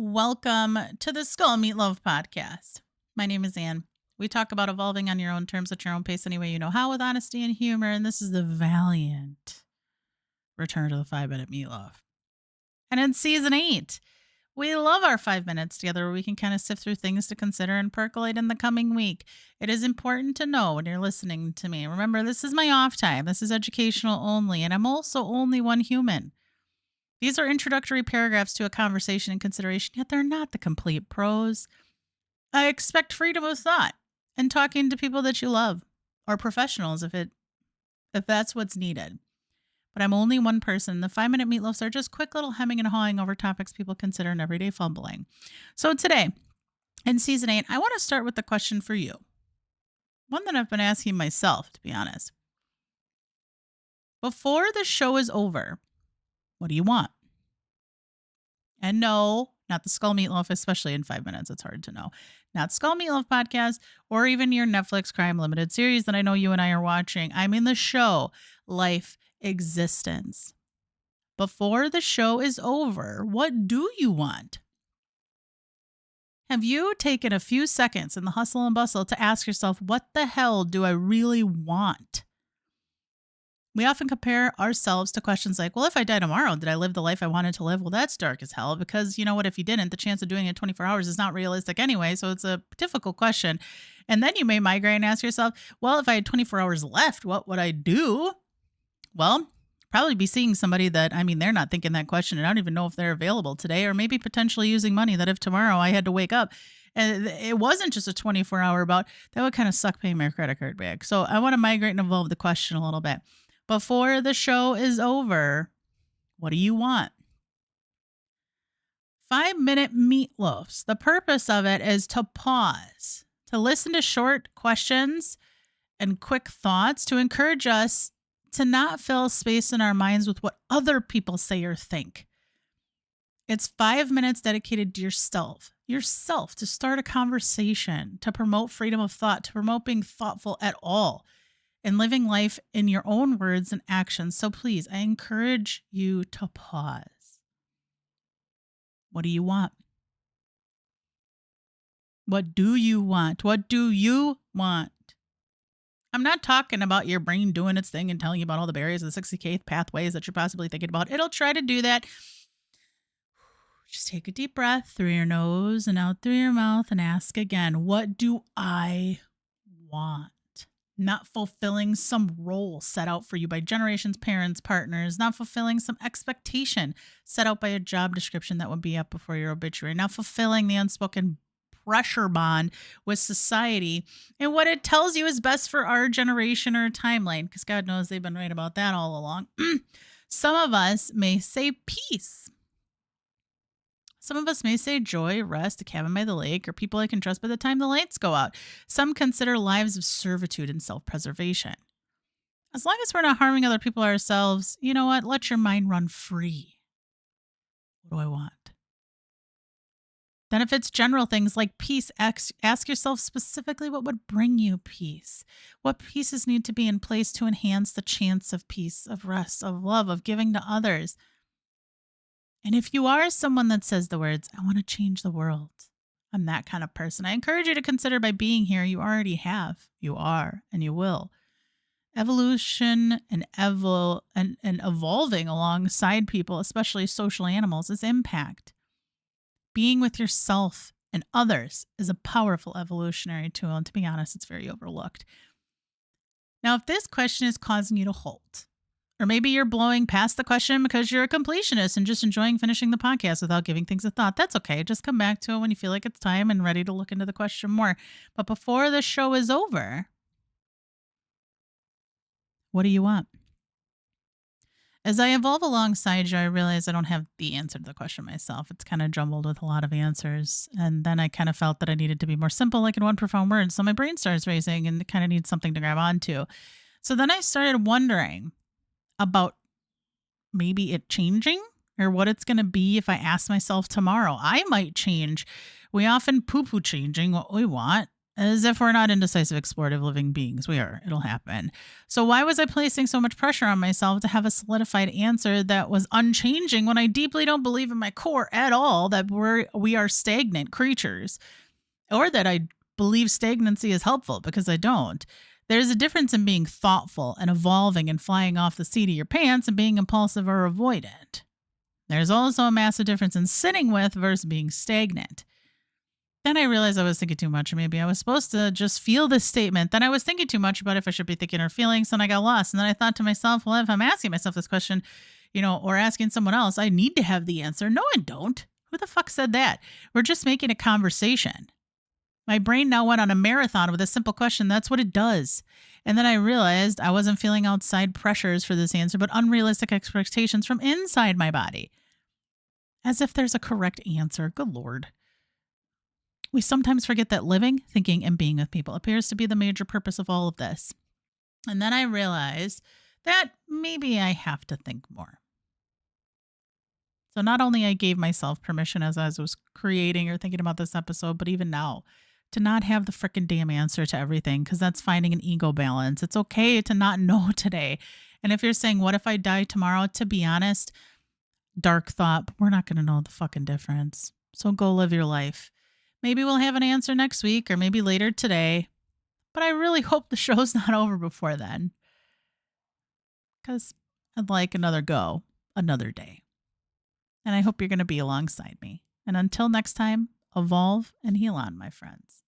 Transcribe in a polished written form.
Welcome to the Skull Meatloaf podcast. My name is Ann. We talk about evolving on your own terms at your own pace, any way you know how, with honesty and humor. And this is the valiant return to the 5 minute meatloaf. And in season 8, we love our 5 minutes together where we can kind of sift through things to consider and percolate in the coming week. It is important to know when you're listening to me. Remember, this is my off time. This is educational only, and I'm also only one human. These are introductory paragraphs to a conversation and consideration, yet they're not the complete prose. I expect freedom of thought and talking to people that you love or professionals if that's what's needed. But I'm only one person. The 5 minute meatloafs are just quick little hemming and hawing over topics people consider an everyday fumbling. So today, in season 8, I want to start with the question for you. One that I've been asking myself, to be honest. Before the show is over, what do you want? And no, not the Skull Meatloaf, especially in 5 minutes. It's hard to know. Not Skull Meatloaf podcast or even your Netflix crime limited series that I know you and I are watching. I mean the show, Life Existence. Before the show is over, what do you want? Have you taken a few seconds in the hustle and bustle to ask yourself, what the hell do I really want? We often compare ourselves to questions like, well, if I die tomorrow, did I live the life I wanted to live? Well, that's dark as hell because you know what? If you didn't, the chance of doing it 24 hours is not realistic anyway. So it's a difficult question. And then you may migrate and ask yourself, well, if I had 24 hours left, what would I do? Well, probably be seeing somebody that, they're not thinking that question. And I don't even know if they're available today, or maybe potentially using money that if tomorrow I had to wake up and it wasn't just a 24-hour bout, that would kind of suck paying my credit card back. So I want to migrate and evolve the question a little bit. Before the show is over, what do you want? 5 minute meatloafs. The purpose of it is to pause, to listen to short questions and quick thoughts to encourage us to not fill space in our minds with what other people say or think. It's 5 minutes dedicated to yourself to start a conversation, to promote freedom of thought, to promote being thoughtful at all, and living life in your own words and actions. So please, I encourage you to pause. What do you want? What do you want? What do you want? I'm not talking about your brain doing its thing and telling you about all the barriers of the 60K pathways that you're possibly thinking about. It'll try to do that. Just take a deep breath through your nose and out through your mouth and ask again, what do I want? Not fulfilling some role set out for you by generations, parents, partners, not fulfilling some expectation set out by a job description that would be up before your obituary, not fulfilling the unspoken pressure bond with society and what it tells you is best for our generation or timeline, because God knows they've been right about that all along. Some of us may say peace. Some of us may say joy, rest, a cabin by the lake, or people I can trust by the time the lights go out. Some consider lives of servitude and self-preservation. As long as we're not harming other people or ourselves, you know what? Let your mind run free. What do I want? Then if it's general things like peace, ask yourself specifically what would bring you peace. What pieces need to be in place to enhance the chance of peace, of rest, of love, of giving to others. And if you are someone that says the words, I want to change the world, I'm that kind of person, I encourage you to consider by being here, you already have, you are, and you will. Evolution and evolving alongside people, especially social animals, is impact. Being with yourself and others is a powerful evolutionary tool. And to be honest, it's very overlooked. Now, if this question is causing you to halt, or maybe you're blowing past the question because you're a completionist and just enjoying finishing the podcast without giving things a thought, that's okay. Just come back to it when you feel like it's time and ready to look into the question more. But before the show is over, what do you want? As I evolve alongside you, I realize I don't have the answer to the question myself. It's kind of jumbled with a lot of answers. And then I kind of felt that I needed to be more simple, like in one profound word. So my brain starts racing and it kind of needs something to grab onto. So then I started wondering about maybe it changing or what it's going to be if I ask myself tomorrow. I might change. We often poo-poo changing what we want As if we're not indecisive, explorative living beings. We are. It'll happen. So, why was I placing so much pressure on myself to have a solidified answer that was unchanging when I deeply don't believe in my core at all that we are stagnant creatures, or that I believe stagnancy is helpful, because I don't. There's a difference in being thoughtful and evolving and flying off the seat of your pants and being impulsive or avoidant. There's also a massive difference in sitting with versus being stagnant. Then I realized I was thinking too much. Maybe I was supposed to just feel this statement. Then I was thinking too much about if I should be thinking or feeling. So then I got lost. And then I thought to myself, well, if I'm asking myself this question, or asking someone else, I need to have the answer. No, I don't. Who the fuck said that? We're just making a conversation. My brain now went on a marathon with a simple question. That's what it does. And then I realized I wasn't feeling outside pressures for this answer, but unrealistic expectations from inside my body. As if there's a correct answer. Good Lord. We sometimes forget that living, thinking, and being with people appears to be the major purpose of all of this. And then I realized that maybe I have to think more. So not only I gave myself permission as I was creating or thinking about this episode, but even now, to not have the frickin' damn answer to everything, because that's finding an ego balance. It's okay to not know today. And if you're saying, what if I die tomorrow? To be honest, dark thought, but we're not going to know the fucking difference. So go live your life. Maybe we'll have an answer next week or maybe later today. But I really hope the show's not over before then, because I'd like another go, another day. And I hope you're going to be alongside me. And until next time, evolve and heal on, my friends.